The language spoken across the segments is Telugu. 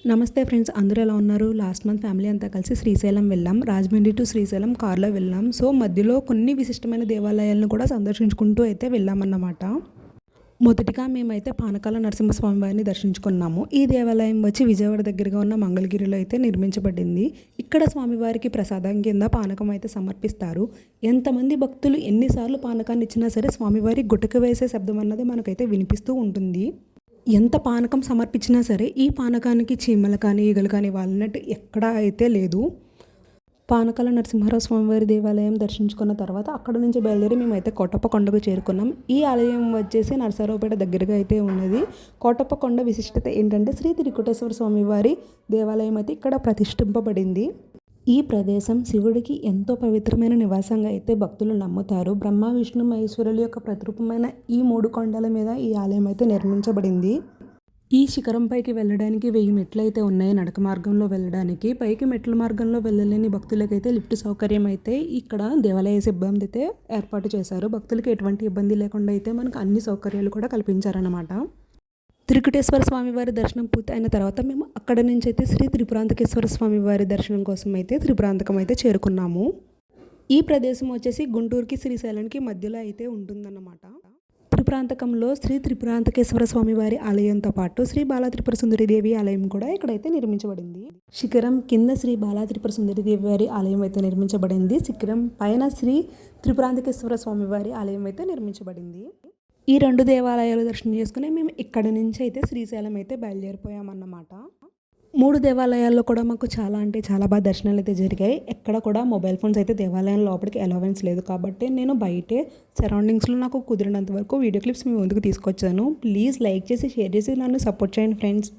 నమస్తే ఫ్రెండ్స్, అందరూ ఎలా ఉన్నారు? లాస్ట్ మంత్ ఫ్యామిలీ అంతా కలిసి శ్రీశైలం వెళ్ళాం. రాజమండ్రి టు శ్రీశైలం కార్లో వెళ్ళాం. సో మధ్యలో కొన్ని విశిష్టమైన దేవాలయాలను కూడా సందర్శించుకుంటూ అయితే వెళ్ళామన్నమాట. మొదటిగా మేమైతే పానకాల నరసింహస్వామి వారిని దర్శించుకున్నాము. ఈ దేవాలయం వచ్చి విజయవాడ దగ్గరగా ఉన్న మంగళగిరిలో అయితే నిర్మించబడింది. ఇక్కడ స్వామివారికి ప్రసాదం కింద పానకం అయితే సమర్పిస్తారు. ఎంతమంది భక్తులు ఎన్నిసార్లు పానకాన్ని ఇచ్చినా సరే స్వామివారి గుటక వేసే శబ్దం అన్నది మనకైతే వినిపిస్తూ ఉంటుంది. ఎంత పానకం సమర్పించినా సరే ఈ పానకానికి చీమలు కానీ ఈగలు కానీ వాళ్ళనట్టు ఎక్కడా అయితే లేదు. పానకాల నరసింహరావు స్వామివారి దేవాలయం దర్శించుకున్న తర్వాత అక్కడ నుంచి బయలుదేరి మేమైతే కోటప్ప కొండకు చేరుకున్నాం. ఈ ఆలయం వచ్చేసి నరసరావుపేట దగ్గరగా అయితే ఉన్నది. కోటప్ప కొండ విశిష్టత ఏంటంటే శ్రీ త్రికుటేశ్వర స్వామివారి దేవాలయం అయితే ఇక్కడ ప్రతిష్ఠింపబడింది. ఈ ప్రదేశం శివుడికి ఎంతో పవిత్రమైన నివాసంగా అయితే భక్తులు నమ్ముతారు. బ్రహ్మ విష్ణు మహేశ్వరుల యొక్క ప్రతిరూపమైన ఈ 3 కొండల మీద ఈ ఆలయం అయితే నిర్మించబడింది. ఈ శిఖరం పైకి వెళ్ళడానికి 1000 మెట్లు అయితే ఉన్నాయి. నడక మార్గంలో వెళ్ళడానికి పైకి మెట్ల మార్గంలో వెళ్ళలేని భక్తులకైతే లిఫ్ట్ సౌకర్యం అయితే ఇక్కడ దేవాలయ సిబ్బంది అయితే ఏర్పాటు చేశారు. భక్తులకి ఎటువంటి ఇబ్బంది లేకుండా అయితే మనకు అన్ని సౌకర్యాలు కూడా కల్పించారన్నమాట. త్రికుటేశ్వర స్వామి వారి దర్శనం పూర్తి అయిన తర్వాత మేము అక్కడ నుంచి అయితే శ్రీ త్రిపురాంతకేశ్వర స్వామి వారి దర్శనం కోసం అయితే త్రిపురాంతకం అయితే చేరుకున్నాము. ఈ ప్రదేశం వచ్చేసి గుంటూరుకి శ్రీశైలానికి మధ్యలో అయితే ఉంటుందన్నమాట. త్రిపురాంతకంలో శ్రీ త్రిపురాంతకేశ్వర స్వామి వారి ఆలయంతో పాటు శ్రీ బాలాత్రిపుర సుందరీదేవి ఆలయం కూడా ఇక్కడైతే నిర్మించబడింది. శిఖరం కింద శ్రీ బాలాత్రిపుర సుందరీదేవి వారి ఆలయం అయితే నిర్మించబడింది. శిఖరం పైన శ్రీ త్రిపురాంతకేశ్వర స్వామి వారి ఆలయం అయితే నిర్మించబడింది. ఈ 2 దేవాలయాలు దర్శనం చేసుకుని మేము ఇక్కడ నుంచి అయితే శ్రీశైలం అయితే బయలుదేరిపోయామన్నమాట. 3 దేవాలయాల్లో కూడా మాకు చాలా అంటే చాలా బాగా దర్శనాలు అయితే జరిగాయి. ఎక్కడ కూడా మొబైల్ ఫోన్స్ అయితే దేవాలయం లోపలికి అలవెన్స్ లేదు కాబట్టి నేను బయటే సరౌండింగ్స్లో నాకు కుదిరినంత వరకు వీడియో క్లిప్స్ మీ ముందుకు తీసుకొచ్చాను. ప్లీజ్ లైక్ చేసి షేర్ చేసి నన్ను సపోర్ట్ చేయండి ఫ్రెండ్స్.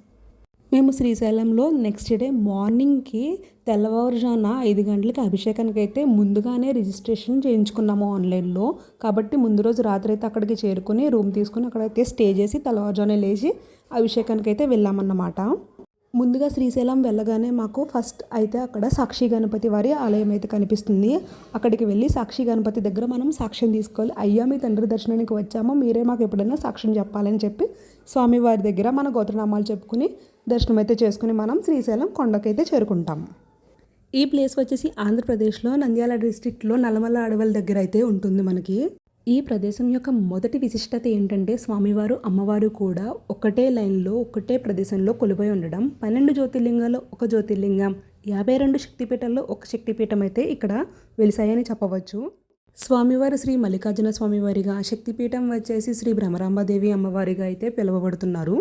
మేము శ్రీశైలంలో నెక్స్ట్ డే మార్నింగ్కి తెల్లవారుజామున 5 గంటలకి అభిషేకానికి అయితే ముందుగానే రిజిస్ట్రేషన్ చేయించుకున్నాము ఆన్లైన్లో. కాబట్టి ముందు రోజు రాత్రి అయితే అక్కడికి చేరుకుని రూమ్ తీసుకుని అక్కడైతే స్టే చేసి తెల్లవారుజామునే లేచి అభిషేకానికి అయితే వెళ్ళామన్నమాట. ముందుగా శ్రీశైలం వెళ్ళగానే మాకు ఫస్ట్ అయితే అక్కడ సాక్షి గణపతి వారి ఆలయం అయితే కనిపిస్తుంది. అక్కడికి వెళ్ళి సాక్షి గణపతి దగ్గర మనం సాక్ష్యం తీసుకోవాలి. అయ్యా, మీ తండ్రి దర్శనానికి వచ్చామో, మీరే మాకు ఎప్పుడైనా సాక్ష్యం చెప్పాలని చెప్పి స్వామివారి దగ్గర మన గోత్రనామాలు చెప్పుకుని దర్శనం అయితే చేసుకుని మనం శ్రీశైలం కొండకైతే చేరుకుంటాం. ఈ ప్లేస్ వచ్చేసి ఆంధ్రప్రదేశ్లో నంద్యాల డిస్ట్రిక్ట్లో నల్లమల్ల అడవుల దగ్గర అయితే ఉంటుంది మనకి. ఈ ప్రదేశం యొక్క మొదటి విశిష్టత ఏంటంటే స్వామివారు అమ్మవారు కూడా ఒకటే లైన్లో ఒకటే ప్రదేశంలో కొలువై ఉండడం. 12 జ్యోతిర్లింగాల్లో ఒక జ్యోతిర్లింగం, 52 శక్తిపీఠాల్లో ఒక శక్తిపీఠం అయితే ఇక్కడ వెలిసాయని చెప్పవచ్చు. స్వామివారు శ్రీ మల్లికార్జున స్వామివారిగా, శక్తిపీఠం వచ్చేసి శ్రీ భ్రమరాంబాదేవి అమ్మవారిగా అయితే పిలువబడుతున్నారు.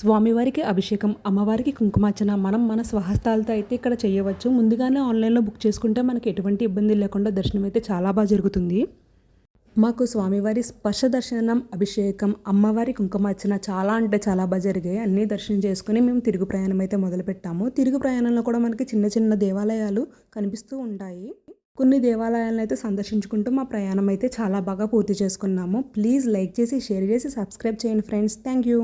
స్వామివారికి అభిషేకం, అమ్మవారికి కుంకుమార్చన మనం మన స్వహస్తాలతో అయితే ఇక్కడ చేయవచ్చు. ముందుగానే ఆన్లైన్లో బుక్ చేసుకుంటే మనకి ఎటువంటి ఇబ్బంది లేకుండా దర్శనం అయితే చాలా బాగా జరుగుతుంది. మాకు స్వామివారి స్పర్శ దర్శనం, అభిషేకం, అమ్మవారి కుంకుమార్చన చాలా అంటే చాలా బాగా జరిగాయి. అన్నీ దర్శనం చేసుకుని మేము తిరుగు ప్రయాణం అయితే మొదలుపెట్టాము. తిరుగు ప్రయాణంలో కూడా మనకి చిన్న చిన్న దేవాలయాలు కనిపిస్తూ ఉంటాయి. కొన్ని దేవాలయాలను అయితే సందర్శించుకుంటూ మా ప్రయాణం అయితే చాలా బాగా పూర్తి చేసుకున్నాము. ప్లీజ్ లైక్ చేసి షేర్ చేసి సబ్స్క్రైబ్ చేయండి ఫ్రెండ్స్. Thank you.